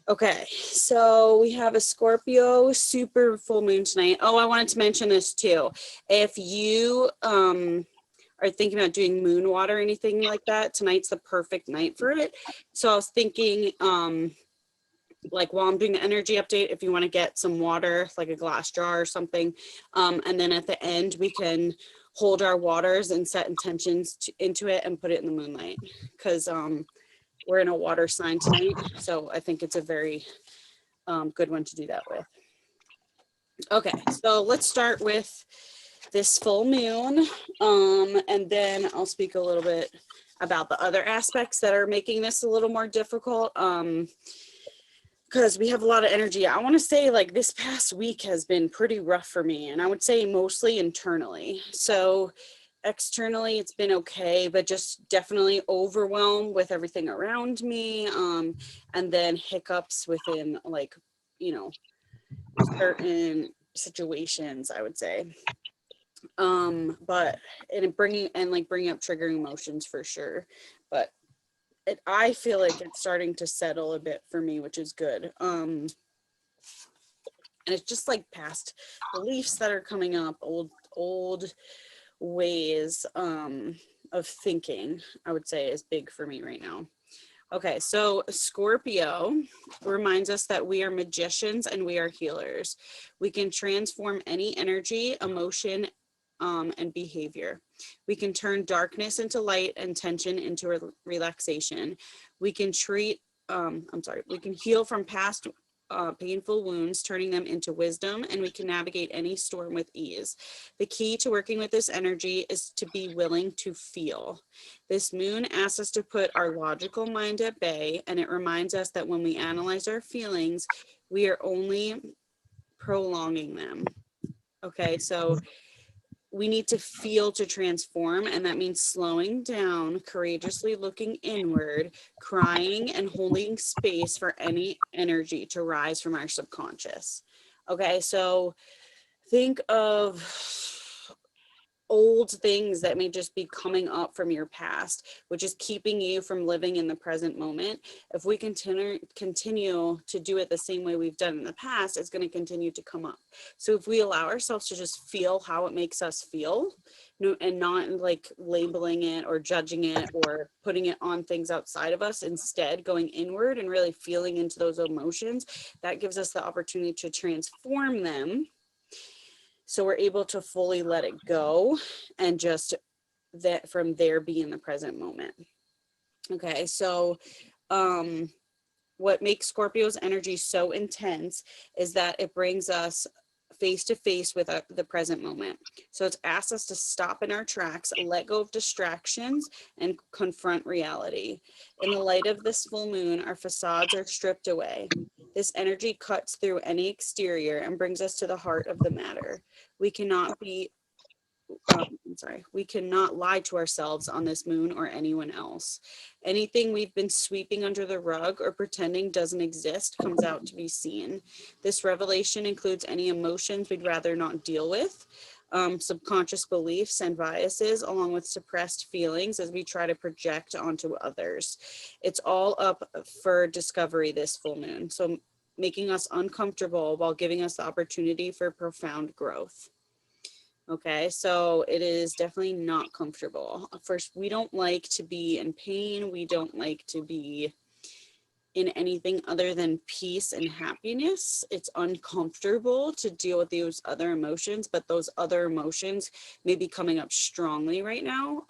Okay, so we have a Scorpio super full moon tonight. Oh, I wanted to mention this too. If you are thinking about doing moon water or anything like that, tonight's the perfect night for it. So I was thinking like while I'm doing the energy update, if you want to get some water, like a glass jar or something, and then at the end we can hold our waters and set intentions into it and put it in the moonlight, because we're in a water sign tonight, so I think it's a very good one to do that with. Okay, so let's start with this full moon, and then I'll speak a little bit about the other aspects that are making this a little more difficult, because we have a lot of energy. I want to say like this past week has been pretty rough for me, and I would say mostly internally. So externally it's been okay, but just definitely overwhelmed with everything around me, and then hiccups within, like, you know, certain situations, I would say. But and bringing up triggering emotions for sure, but I feel like it's starting to settle a bit for me, which is good. And it's just like past beliefs that are coming up, old ways of thinking, I would say, is big for me right now. Okay, so Scorpio reminds us that we are magicians and we are healers. We can transform any energy, emotion, and behavior. We can turn darkness into light and tension into relaxation. We can we can heal from past painful wounds, turning them into wisdom, and we can navigate any storm with ease. The key to working with this energy is to be willing to feel. This moon asks us to put our logical mind at bay, and it reminds us that when we analyze our feelings, we are only prolonging them. Okay, so we need to feel to transform, and that means slowing down, courageously looking inward, crying, and holding space for any energy to rise from our subconscious. Okay, so think of old things that may just be coming up from your past, which is keeping you from living in the present moment. If we continue to do it the same way we've done in the past, it's going to continue to come up. So if we allow ourselves to just feel how it makes us feel, and not like labeling it or judging it or putting it on things outside of us, instead going inward and really feeling into those emotions, that gives us the opportunity to transform them, so we're able to fully let it go and just that from there be in the present moment. Okay, so what makes Scorpio's energy so intense is that it brings us face to face with the present moment. So it's asked us to stop in our tracks, let go of distractions, and confront reality. In the light of this full moon, our facades are stripped away. This energy cuts through any exterior and brings us to the heart of the matter. We cannot be we cannot lie to ourselves on this moon or anyone else. Anything we've been sweeping under the rug or pretending doesn't exist comes out to be seen. This revelation includes any emotions we'd rather not deal with, subconscious beliefs and biases, along with suppressed feelings as we try to project onto others. It's all up for discovery this full moon, so making us uncomfortable while giving us the opportunity for profound growth. Okay, so it is definitely not comfortable. First, we don't like to be in pain. We don't like to be in anything other than peace and happiness. It's uncomfortable to deal with those other emotions, but those other emotions may be coming up strongly right now,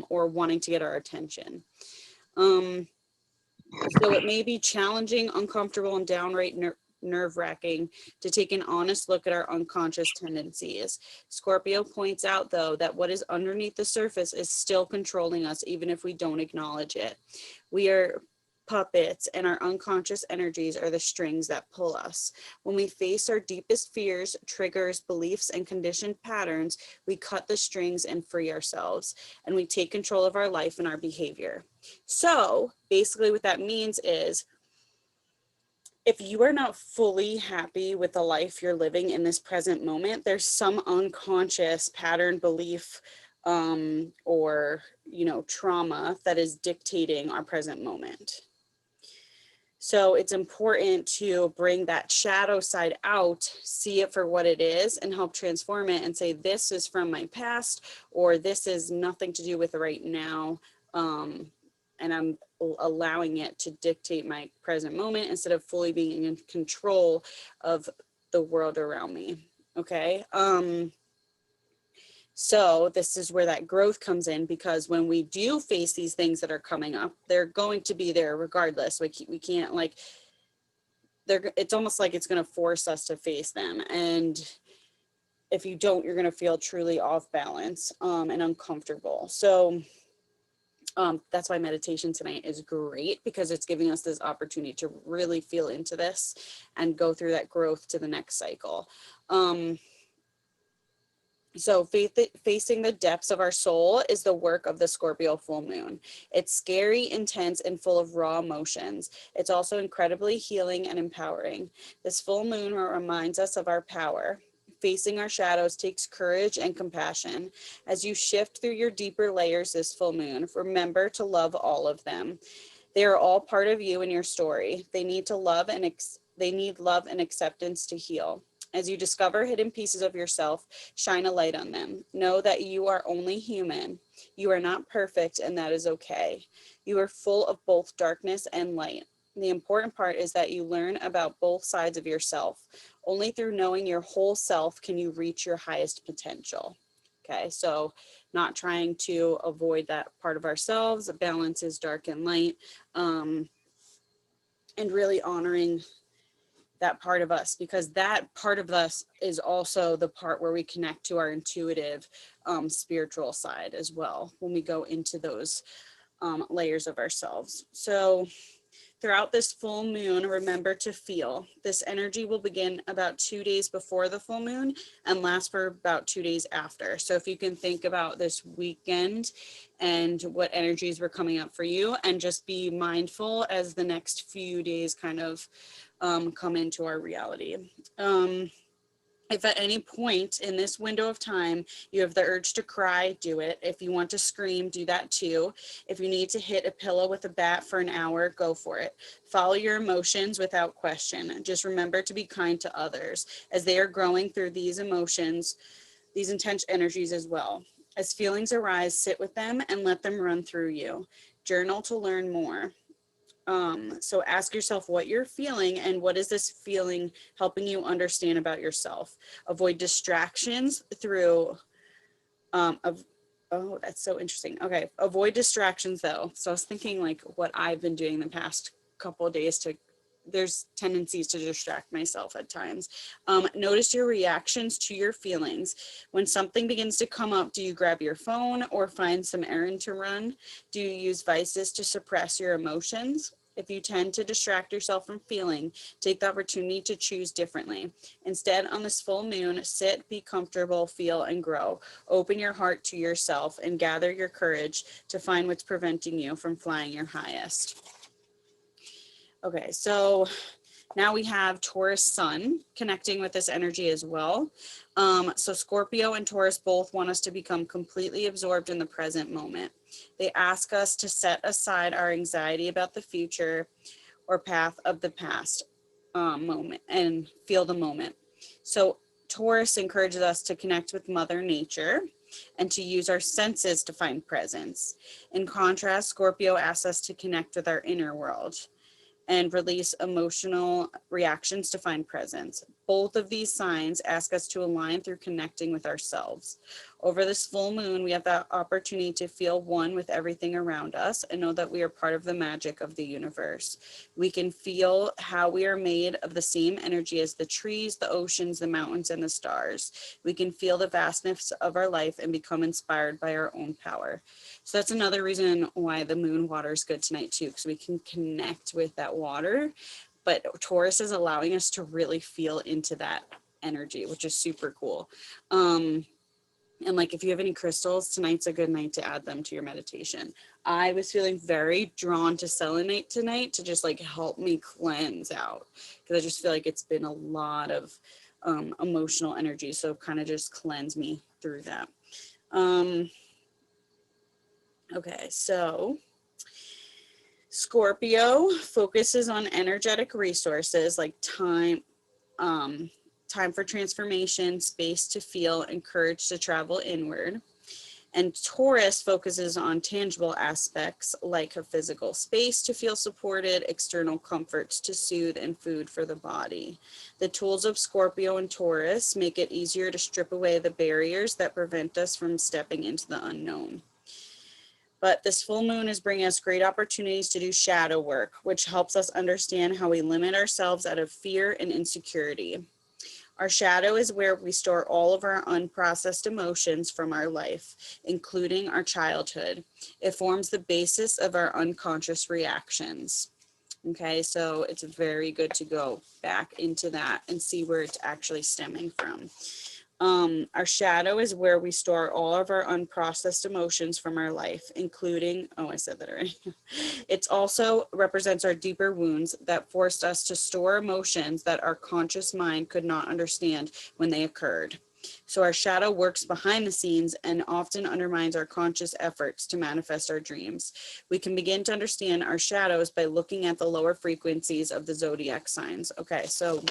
or wanting to get our attention. So it may be challenging, uncomfortable, and downright nerve-wracking to take an honest look at our unconscious tendencies. Scorpio points out, though, that what is underneath the surface is still controlling us, even if we don't acknowledge it. We are puppets, and our unconscious energies are the strings that pull us. When we face our deepest fears, triggers, beliefs, and conditioned patterns, we cut the strings and free ourselves, and we take control of our life and our behavior. So basically what that means is, if you are not fully happy with the life you're living in this present moment, there's some unconscious pattern, belief, or trauma that is dictating our present moment. So it's important to bring that shadow side out, see it for what it is, and help transform it and say, this is from my past, or this is nothing to do with right now. And I'm allowing it to dictate my present moment instead of fully being in control of the world around me. Okay. So this is where that growth comes in, because when we do face these things that are coming up, they're going to be there regardless. We can't like, it's almost like it's going to force us to face them. And if you don't, you're going to feel truly off balance and uncomfortable. So that's why meditation tonight is great, because it's giving us this opportunity to really feel into this and go through that growth to the next cycle. So facing the depths of our soul is the work of the Scorpio full moon. It's scary, intense, and full of raw emotions. It's also incredibly healing and empowering. This full moon reminds us of our power. Facing our shadows takes courage and compassion. As you shift through your deeper layers this full moon, remember to love all of them. They are all part of you and your story. They need love and acceptance to heal. As you discover hidden pieces of yourself, shine a light on them. Know that you are only human. You are not perfect, and that is okay. You are full of both darkness and light. The important part is that you learn about both sides of yourself. Only through knowing your whole self can you reach your highest potential. Okay, so not trying to avoid that part of ourselves. Balance is dark and light, and really honoring that part of us, because that part of us is also the part where we connect to our intuitive spiritual side as well when we go into those layers of ourselves. So throughout this full moon, remember to feel. This energy will begin about 2 days before the full moon and last for about 2 days after. So if you can think about this weekend and what energies were coming up for you, and just be mindful as the next few days kind of come into our reality. If at any point in this window of time you have the urge to cry, do it. If you want to scream, do that too. If you need to hit a pillow with a bat for an hour, go for it. Follow your emotions without question. Just remember to be kind to others as they are growing through these emotions, these intense energies as well. As feelings arise, sit with them and let them run through you. Journal to learn more. So ask yourself what you're feeling and what is this feeling helping you understand about yourself. Avoid distractions through, oh, that's so interesting. Okay, avoid distractions though. So I was thinking like what I've been doing the past couple of days there's tendencies to distract myself at times. Notice your reactions to your feelings. When something begins to come up, do you grab your phone or find some errand to run? Do you use vices to suppress your emotions? If you tend to distract yourself from feeling, take the opportunity to choose differently. Instead, on this full moon, sit, be comfortable, feel, and grow. Open your heart to yourself and gather your courage to find what's preventing you from flying your highest. Okay, so now we have Taurus Sun connecting with this energy as well. So Scorpio and Taurus both want us to become completely absorbed in the present moment. They ask us to set aside our anxiety about the future or path of the past moment and feel the moment. So Taurus encourages us to connect with Mother Nature and to use our senses to find presence. In contrast, Scorpio asks us to connect with our inner world and release emotional reactions to find presence. Both of these signs ask us to align through connecting with ourselves. Over this full moon, we have the opportunity to feel one with everything around us and know that we are part of the magic of the universe. We can feel how we are made of the same energy as the trees, the oceans, the mountains, and the stars. We can feel the vastness of our life and become inspired by our own power. So that's another reason why the moon water is good tonight too, because we can connect with that water. But Taurus is allowing us to really feel into that energy, which is super cool. And like if you have any crystals, tonight's a good night to add them to your meditation. I was feeling very drawn to selenite tonight to just like help me cleanse out, because I just feel like it's been a lot of emotional energy. So kind of just cleanse me through that. Okay, so Scorpio focuses on energetic resources like time, time for transformation, space to feel, and courage to travel inward. And Taurus focuses on tangible aspects like a physical space to feel supported, external comforts to soothe, and food for the body. The tools of Scorpio and Taurus make it easier to strip away the barriers that prevent us from stepping into the unknown. But this full moon is bringing us great opportunities to do shadow work, which helps us understand how we limit ourselves out of fear and insecurity. Our shadow is where we store all of our unprocessed emotions from our life, including our childhood. It forms the basis of our unconscious reactions. Okay, so it's very good to go back into that and see where it's actually stemming from. Our shadow is where we store all of our unprocessed emotions from our life, including, oh, I said that already. It also represents our deeper wounds that forced us to store emotions that our conscious mind could not understand when they occurred. So our shadow works behind the scenes and often undermines our conscious efforts to manifest our dreams. We can begin to understand our shadows by looking at the lower frequencies of the zodiac signs. Okay, so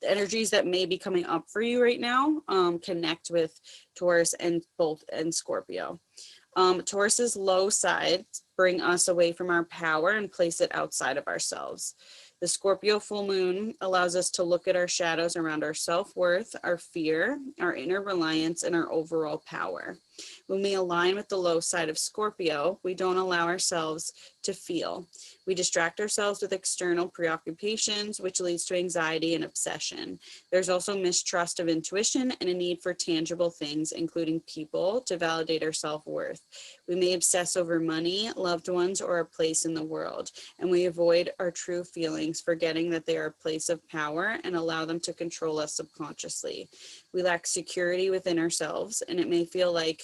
the energies that may be coming up for you right now connect with Taurus and Scorpio. Taurus's low sides bring us away from our power and place it outside of ourselves. The Scorpio full moon allows us to look at our shadows around our self-worth, our fear, our inner reliance, and our overall power. When we align with the low side of Scorpio, we don't allow ourselves to feel. We distract ourselves with external preoccupations, which leads to anxiety and obsession. There's also mistrust of intuition and a need for tangible things, including people, to validate our self-worth. We may obsess over money, loved ones, or a place in the world, and we avoid our true feelings, forgetting that they are a place of power and allow them to control us subconsciously. We lack security within ourselves, and it may feel like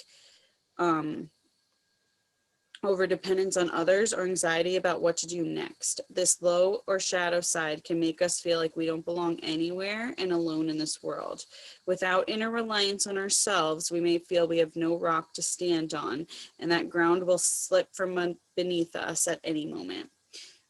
over dependence on others or anxiety about what to do next. This low or shadow side can make us feel like we don't belong anywhere and alone in this world. Without inner reliance on ourselves, we may feel we have no rock to stand on, and that ground will slip from beneath us at any moment.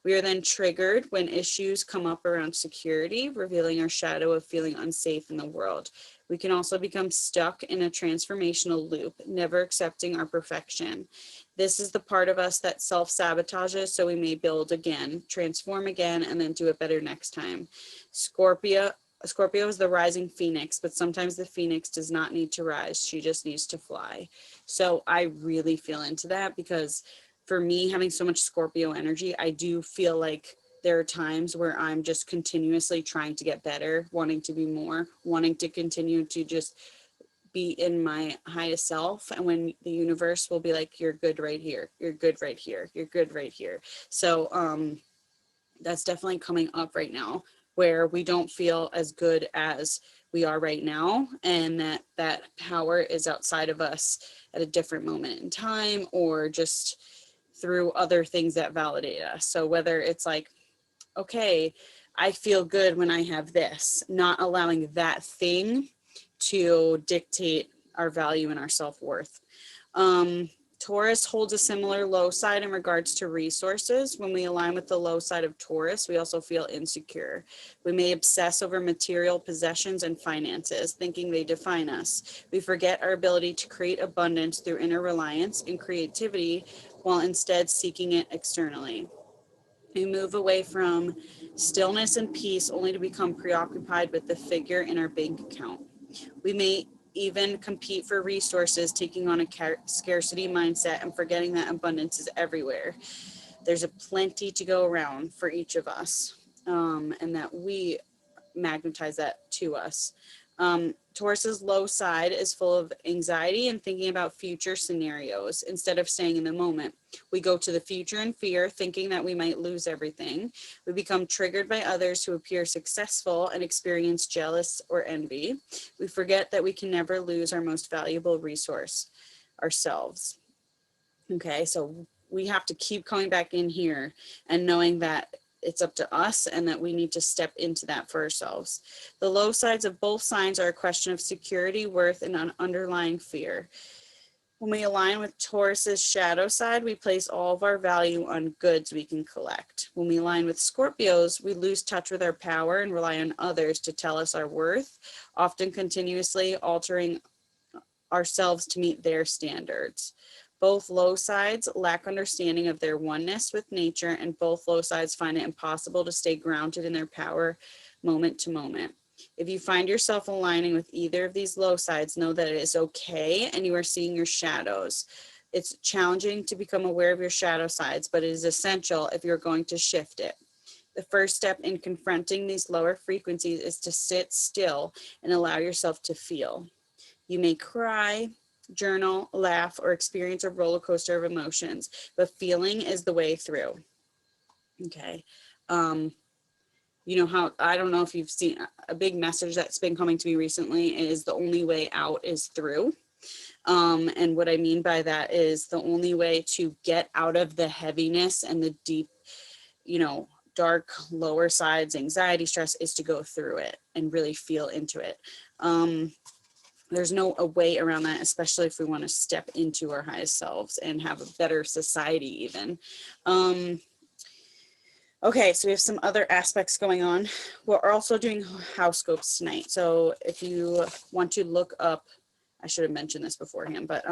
We are then triggered when issues come up around security, revealing our shadow of feeling unsafe in the world. We can also become stuck in a transformational loop, never accepting our perfection. This is the part of us that self-sabotages, so we may build again, transform again, and then do it better next time. Scorpio is the rising phoenix, but sometimes the phoenix does not need to rise. She just needs to fly. So I really feel into that because for me, having so much Scorpio energy, I do feel like there are times where I'm just continuously trying to get better, wanting to be more, wanting to continue to just be in my highest self. And when the universe will be like, you're good right here, you're good right here, you're good right here. So that's definitely coming up right now, where we don't feel as good as we are right now, and that power is outside of us at a different moment in time, or just through other things that validate us. So whether it's like, okay, I feel good when I have this, not allowing that thing to dictate our value and our self-worth. Taurus holds a similar low side in regards to resources. When we align with the low side of Taurus, we also feel insecure. We may obsess over material possessions and finances, thinking they define us. We forget our ability to create abundance through inner reliance and creativity, while instead seeking it externally. We move away from stillness and peace only to become preoccupied with the figure in our bank account. We may even compete for resources, taking on a scarcity mindset and forgetting that abundance is everywhere. There's a plenty to go around for each of us, and that we magnetize that to us. Taurus's low side is full of anxiety and thinking about future scenarios instead of staying in the moment. We go to the future in fear, thinking that we might lose everything. We become triggered by others who appear successful and experience jealous or envy. We forget that we can never lose our most valuable resource, ourselves. Okay, so we have to keep coming back in here and knowing that it's up to us and that we need to step into that for ourselves. The low sides of both signs are a question of security, worth, and an underlying fear. When we align with Taurus's shadow side, we place all of our value on goods we can collect. When we align with Scorpios, we lose touch with our power and rely on others to tell us our worth, often continuously altering ourselves to meet their standards. Both low sides lack understanding of their oneness with nature, and both low sides find it impossible to stay grounded in their power moment to moment. If you find yourself aligning with either of these low sides, know that it is okay and you are seeing your shadows. It's challenging to become aware of your shadow sides, but it is essential if you're going to shift it. The first step in confronting these lower frequencies is to sit still and allow yourself to feel. You may cry, journal, laugh, or experience a roller coaster of emotions, but feeling is the way through. Okay. You know how, I don't know if you've seen a big message that's been coming to me recently is the only way out is through. And what I mean by that is the only way to get out of the heaviness and the deep, dark lower sides, anxiety, stress, is to go through it and really feel into it. There's no a way around that, especially if we want to step into our highest selves and have a better society even. Okay, so we have some other aspects going on. We're also doing house scopes tonight. So if you want to look up, I should have mentioned this beforehand, but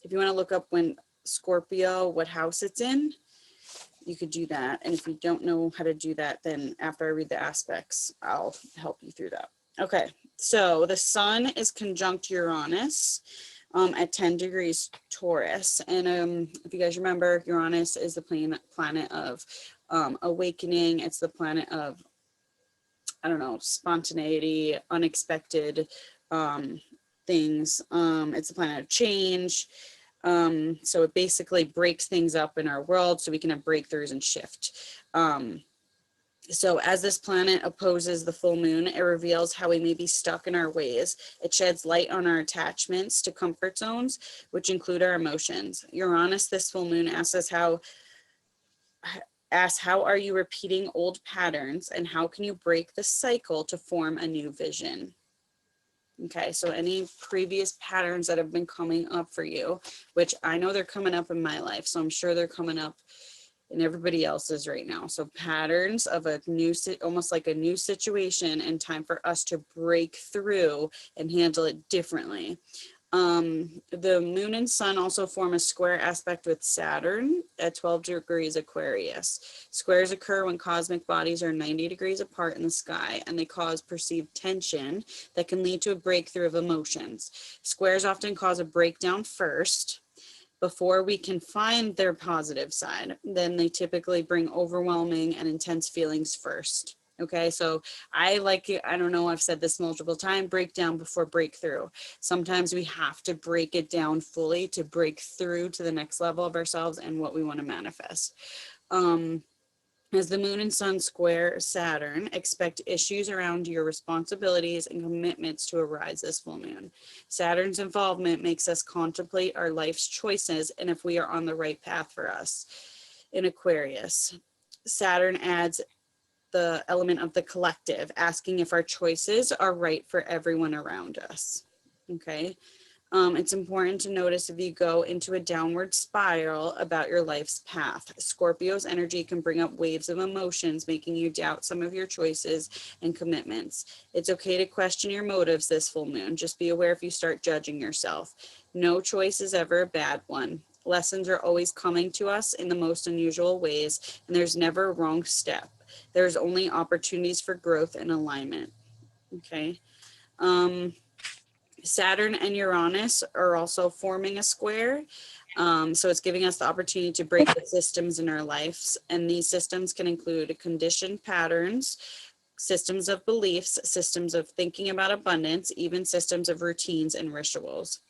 if you want to look up when Scorpio, what house it's in, you could do that. And if you don't know how to do that, then after I read the aspects, I'll help you through that. Okay, so the sun is conjunct Uranus at 10 degrees Taurus. And if you guys remember, Uranus is the planet of awakening. It's the planet of, spontaneity, unexpected things. It's the planet of change. So it basically breaks things up in our world so we can have breakthroughs and shift. So as this planet opposes the full moon, it reveals how we may be stuck in our ways. It sheds light on our attachments to comfort zones, which include our emotions. Uranus, this full moon, asks how are you repeating old patterns, and how can you break the cycle to form a new vision? Okay, so any previous patterns that have been coming up for you, which I know they're coming up in my life, so I'm sure they're coming up in everybody else's right now. So patterns of a new, almost like a new situation, and time for us to break through and handle it differently. The moon and sun also form a square aspect with Saturn at 12 degrees Aquarius. Squares occur when cosmic bodies are 90 degrees apart in the sky, and they cause perceived tension that can lead to a breakthrough of emotions. Squares often cause a breakdown first before we can find their positive side. Then they typically bring overwhelming and intense feelings first. Okay, so I don't know, I've said this multiple times, break down before breakthrough. Sometimes we have to break it down fully to break through to the next level of ourselves and what we want to manifest. As the moon and sun square Saturn, expect issues around your responsibilities and commitments to arise this full moon. Saturn's involvement makes us contemplate our life's choices and if we are on the right path for us. In Aquarius, Saturn adds the element of the collective, asking if our choices are right for everyone around us. Okay. It's important to notice if you go into a downward spiral about your life's path. Scorpio's energy can bring up waves of emotions, making you doubt some of your choices and commitments. It's okay to question your motives this full moon. Just be aware if you start judging yourself. No choice is ever a bad one. Lessons are always coming to us in the most unusual ways, and there's never a wrong step. There's only opportunities for growth and alignment. Okay. Saturn and Uranus are also forming a square. So it's giving us the opportunity to break the systems in our lives. And these systems can include conditioned patterns, systems of beliefs, systems of thinking about abundance, even systems of routines and rituals.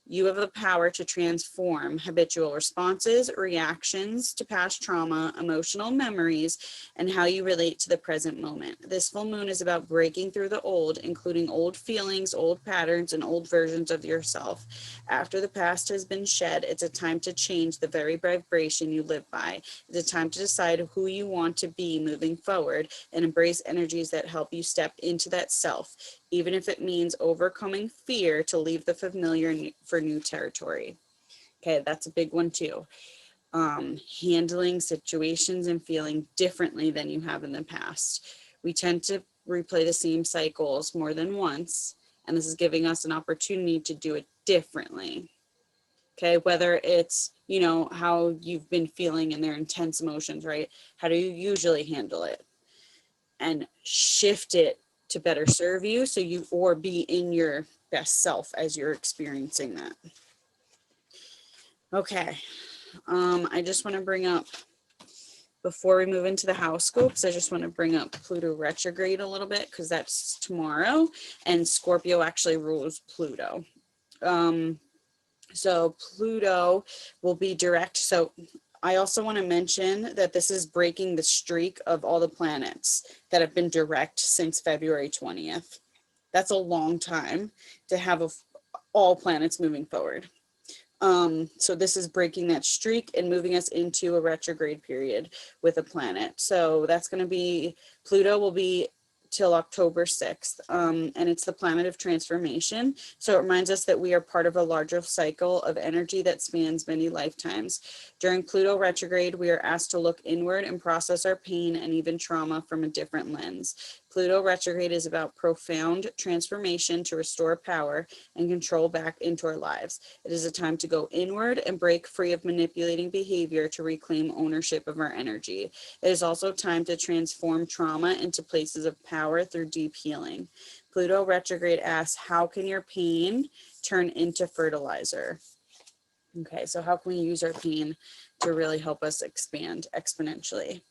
You have the power to transform habitual responses, reactions to past trauma, emotional memories, and how you relate to the present moment. This full moon is about breaking through the old, including old feelings, old patterns, and old versions of yourself. After the past has been shed, it's a time to change the very vibration you live by. It's a time to decide who you want to be moving forward and embrace energies that help you step into that self, even if it means overcoming fear to leave the for new territory. Okay, that's a big one too. Handling situations and feeling differently than you have in the past. We tend to replay the same cycles more than once, and this is giving us an opportunity to do it differently. Okay, whether it's, you know, how you've been feeling in their intense emotions, right? How do you usually handle it? And shift it to better serve you, so you, or be in your best self as you're experiencing that. Okay, I just want to bring up, before we move into the house scopes, I just want to bring up Pluto retrograde a little bit, because that's tomorrow, and Scorpio actually rules Pluto. So Pluto will be direct. So I also want to mention that this is breaking the streak of all the planets that have been direct since February 20th. That's a long time to have all planets moving forward. So this is breaking that streak and moving us into a retrograde period with a planet. So that's going to be, Pluto will be till October 6th. And it's the planet of transformation. So it reminds us that we are part of a larger cycle of energy that spans many lifetimes. During Pluto retrograde, we are asked to look inward and process our pain and even trauma from a different lens. Pluto retrograde is about profound transformation to restore power and control back into our lives. It is a time to go inward and break free of manipulating behavior to reclaim ownership of our energy. It is also time to transform trauma into places of power through deep healing. Pluto retrograde asks, how can your pain turn into fertilizer? Okay, so how can we use our pain to really help us expand exponentially?